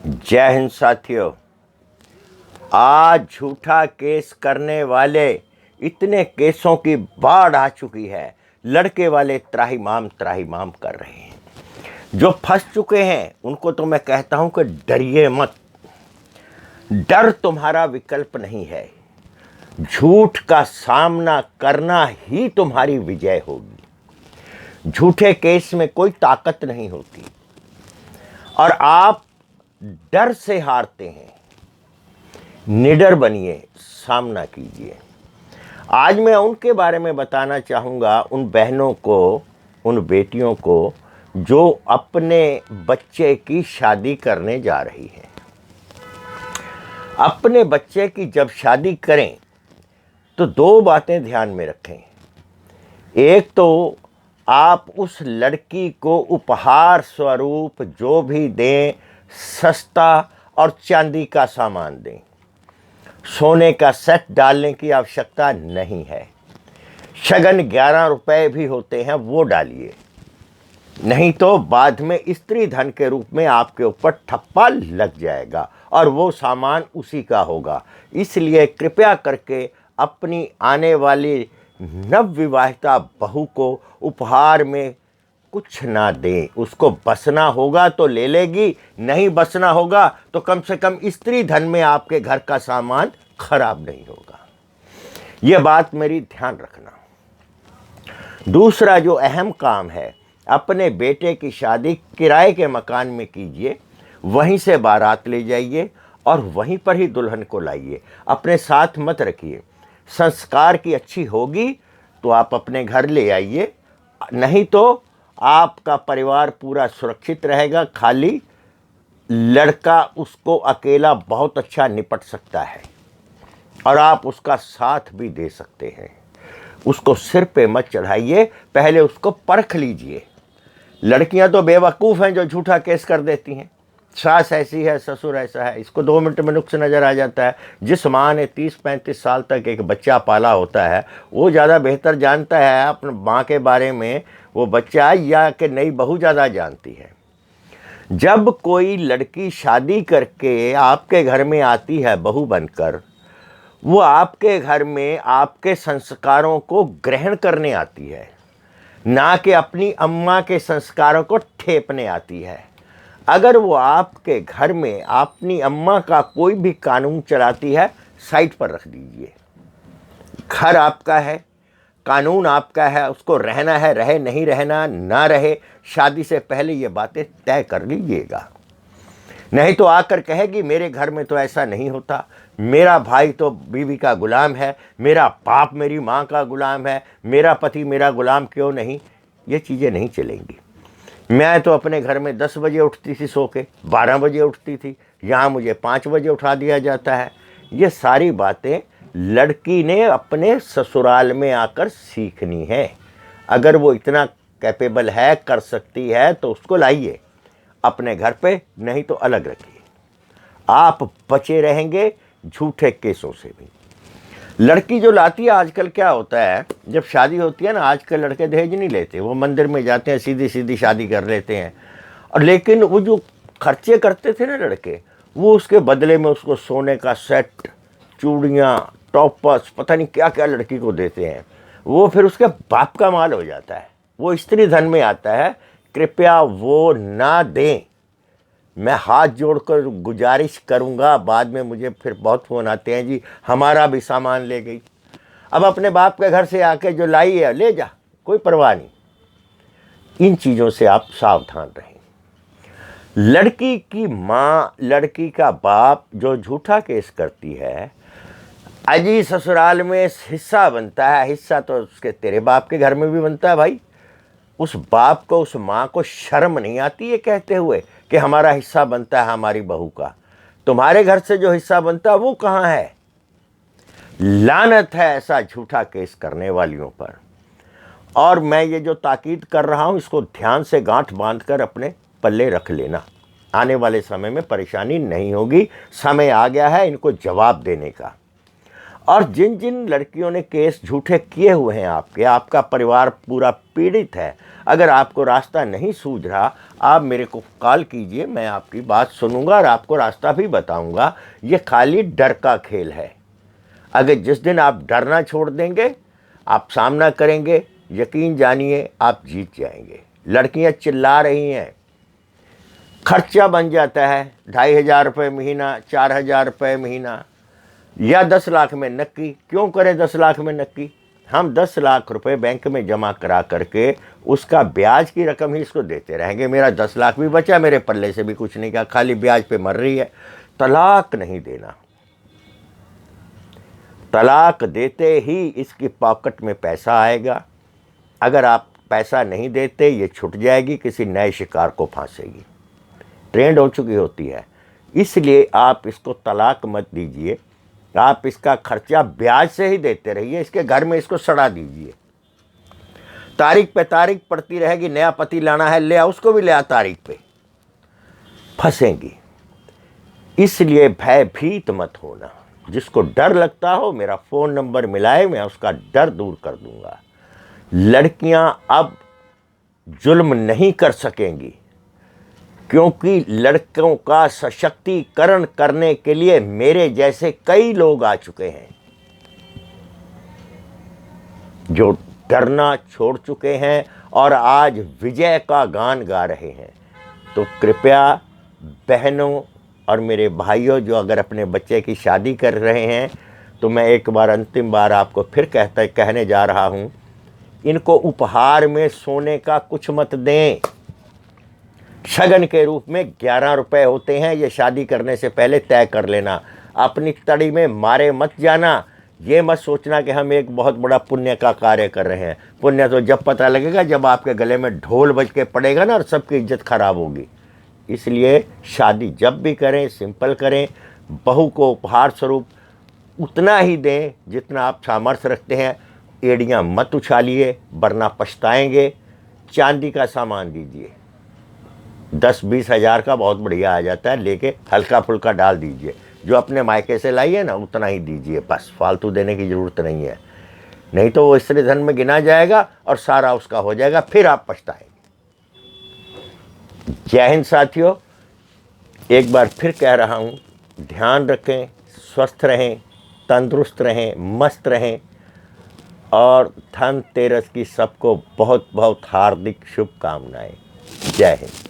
जय हिंद साथियों। आज झूठा केस करने वाले इतने केसों की बाढ़ आ चुकी है, लड़के वाले त्राहिमाम कर रहे हैं। जो फंस चुके हैं उनको तो मैं कहता हूं कि डरिए मत। डर तुम्हारा विकल्प नहीं है। झूठ का सामना करना ही तुम्हारी विजय होगी। झूठे केस में कोई ताकत नहीं होती और आप डर से हारते हैं। निडर बनिए, सामना कीजिए। आज मैं उनके बारे में बताना चाहूँगा, उन बहनों को, उन बेटियों को जो अपने बच्चे की शादी करने जा रही हैं। अपने बच्चे की जब शादी करें तो दो बातें ध्यान में रखें। एक तो आप उस लड़की को उपहार स्वरूप जो भी दें, सस्ता और चांदी का सामान दें। सोने का सेट डालने की आवश्यकता नहीं है। शगन 11 रुपए भी होते हैं, वो डालिए, नहीं तो बाद में स्त्री धन के रूप में आपके ऊपर ठप्पा लग जाएगा और वो सामान उसी का होगा। इसलिए कृपया करके अपनी आने वाली नवविवाहिता बहू को उपहार में कुछ ना दें। उसको बसना होगा तो ले लेगी, नहीं बसना होगा तो कम से कम स्त्री धन में आपके घर का सामान खराब नहीं होगा। यह बात मेरी ध्यान रखना। दूसरा जो अहम काम है, अपने बेटे की शादी किराए के मकान में कीजिए। वहीं से बारात ले जाइए और वहीं पर ही दुल्हन को लाइए। अपने साथ मत रखिए। संस्कार की अच्छी होगी तो आप अपने घर ले आइए, नहीं तो आपका परिवार पूरा सुरक्षित रहेगा। खाली लड़का उसको अकेला बहुत अच्छा निपट सकता है और आप उसका साथ भी दे सकते हैं। उसको सिर पे मत चढ़ाइए, पहले उसको परख लीजिए। लड़कियां तो बेवकूफ़ हैं जो झूठा केस कर देती हैं। सास ऐसी है, ससुर ऐसा है, इसको 2 मिनट में नुक्स नज़र आ जाता है। जिस माँ ने 30-35 साल तक एक बच्चा पाला होता है वो ज़्यादा बेहतर जानता है अपने माँ के बारे में, वो बच्चा या कि नई बहू ज़्यादा जानती है। जब कोई लड़की शादी करके आपके घर में आती है बहू बनकर, वो आपके घर में आपके संस्कारों को ग्रहण करने आती है, ना कि अपनी अम्मा के संस्कारों को ठेपने आती है। अगर वो आपके घर में अपनी अम्मा का कोई भी कानून चलाती है, साइड पर रख दीजिए। घर आपका है, कानून आपका है, उसको रहना है, रहे, नहीं रहना ना रहे, शादी से पहले ये बातें तय कर लीजिएगा। नहीं तो आकर कहेगी मेरे घर में तो ऐसा नहीं होता, मेरा भाई तो बीवी का गुलाम है, मेरा बाप मेरी माँ का गुलाम है, मेरा पति मेरा गुलाम क्यों नहीं। ये चीज़ें नहीं चलेंगी। मैं तो अपने घर में 10 बजे उठती थी, सो के 12 बजे उठती थी, यहाँ मुझे 5 बजे उठा दिया जाता है। ये सारी बातें लड़की ने अपने ससुराल में आकर सीखनी है। अगर वो इतना कैपेबल है, कर सकती है, तो उसको लाइए अपने घर पे, नहीं तो अलग रखिए। आप बचे रहेंगे झूठे केसों से भी। लड़की जो लाती है, आजकल क्या होता है, जब शादी होती है ना, आजकल लड़के दहेज नहीं लेते, वो मंदिर में जाते हैं, सीधी सीधी शादी कर लेते हैं। और लेकिन वो जो खर्चे करते थे ना लड़के, वो उसके बदले में उसको सोने का सेट, चूड़ियाँ, टॉपर्स, पता नहीं क्या क्या लड़की को देते हैं। वो फिर उसके बाप का माल हो जाता है, वो स्त्री धन में आता है। कृपया वो ना दें। मैं हाथ जोड़कर गुजारिश करूंगा। बाद में मुझे फिर बहुत फ़ोन आते हैं, जी हमारा भी सामान ले गई। अब अपने बाप के घर से आके जो लाई है ले जा, कोई परवाह नहीं। इन चीज़ों से आप सावधान रहें। लड़की की माँ, लड़की का बाप जो झूठा केस करती है, अजी ससुराल में हिस्सा बनता है। हिस्सा तो उसके तेरे बाप के घर में भी बनता है भाई। उस बाप को, उस माँ को शर्म नहीं आती है कहते हुए कि हमारा हिस्सा बनता है हमारी बहू का। तुम्हारे घर से जो हिस्सा बनता है वो कहाँ है। लानत है ऐसा झूठा केस करने वालियों पर। और मैं ये जो ताकीद कर रहा हूँ, इसको ध्यान से गांठ बांधकर अपने पल्ले रख लेना। आने वाले समय में परेशानी नहीं होगी। समय आ गया है इनको जवाब देने का। और जिन जिन लड़कियों ने केस झूठे किए हुए हैं आपका परिवार पूरा पीड़ित है, अगर आपको रास्ता नहीं सूझ रहा, आप मेरे को कॉल कीजिए, मैं आपकी बात सुनूंगा और आपको रास्ता भी बताऊंगा। ये खाली डर का खेल है। अगर जिस दिन आप डरना छोड़ देंगे, आप सामना करेंगे, यकीन जानिए आप जीत जाएंगे। लड़कियां चिल्ला रही हैं, खर्चा बन जाता है 2,500 रुपये महीना, 4,000 रुपये महीना या 10 लाख में नक्की। क्यों करें 10 लाख में नक्की? हम 10 लाख रुपए बैंक में जमा करा करके उसका ब्याज की रकम ही इसको देते रहेंगे। मेरा 10 लाख भी बचा, मेरे पल्ले से भी कुछ नहीं गया, खाली ब्याज पे मर रही है। तलाक नहीं देना। तलाक देते ही इसकी पॉकेट में पैसा आएगा। अगर आप पैसा नहीं देते, ये छूट जाएगी, किसी नए शिकार को फांसेगी। ट्रेंड हो चुकी होती है। इसलिए आप इसको तलाक मत दीजिए। आप इसका खर्चा ब्याज से ही देते रहिए। इसके घर में इसको सड़ा दीजिए। तारीख पे तारीख पड़ती रहेगी। नया पति लाना है, ले आ, उसको भी ले आ तारीख पे। फंसेंगी। इसलिए भयभीत मत होना। जिसको डर लगता हो, मेरा फ़ोन नंबर मिलाए, मैं उसका डर दूर कर दूंगा। लड़कियां अब जुल्म नहीं कर सकेंगी, क्योंकि लड़कों का सशक्तिकरण करने के लिए मेरे जैसे कई लोग आ चुके हैं जो डरना छोड़ चुके हैं और आज विजय का गान गा रहे हैं। तो कृपया बहनों और मेरे भाइयों, जो अगर अपने बच्चे की शादी कर रहे हैं, तो मैं एक बार अंतिम बार आपको फिर कहने जा रहा हूं, इनको उपहार में सोने का कुछ मत दें। शगन के रूप में 11 रुपए होते हैं, ये शादी करने से पहले तय कर लेना। अपनी तड़ी में मारे मत जाना। ये मत सोचना कि हम एक बहुत बड़ा पुण्य का कार्य कर रहे हैं। पुण्य तो जब पता लगेगा जब आपके गले में ढोल बज के पड़ेगा ना, और सबकी इज्जत खराब होगी। इसलिए शादी जब भी करें, सिंपल करें। बहू को उपहार स्वरूप उतना ही दें जितना आप सामर्थ्य रखते हैं। एड़ियाँ मत उछालिए, वरना पछताएंगे। चांदी का सामान दीजिए, 10-20 हज़ार का बहुत बढ़िया आ जाता है, लेके हल्का फुल्का डाल दीजिए। जो अपने मायके से लाइए ना, उतना ही दीजिए बस, फालतू देने की ज़रूरत नहीं है। नहीं तो वो स्त्री धन में गिना जाएगा और सारा उसका हो जाएगा, फिर आप पछताएंगे। जय हिंद साथियों। एक बार फिर कह रहा हूँ, ध्यान रखें, स्वस्थ रहें, तंदुरुस्त रहें, मस्त रहें। और धनतेरस की सबको बहुत बहुत हार्दिक शुभकामनाएं। जय हिंद।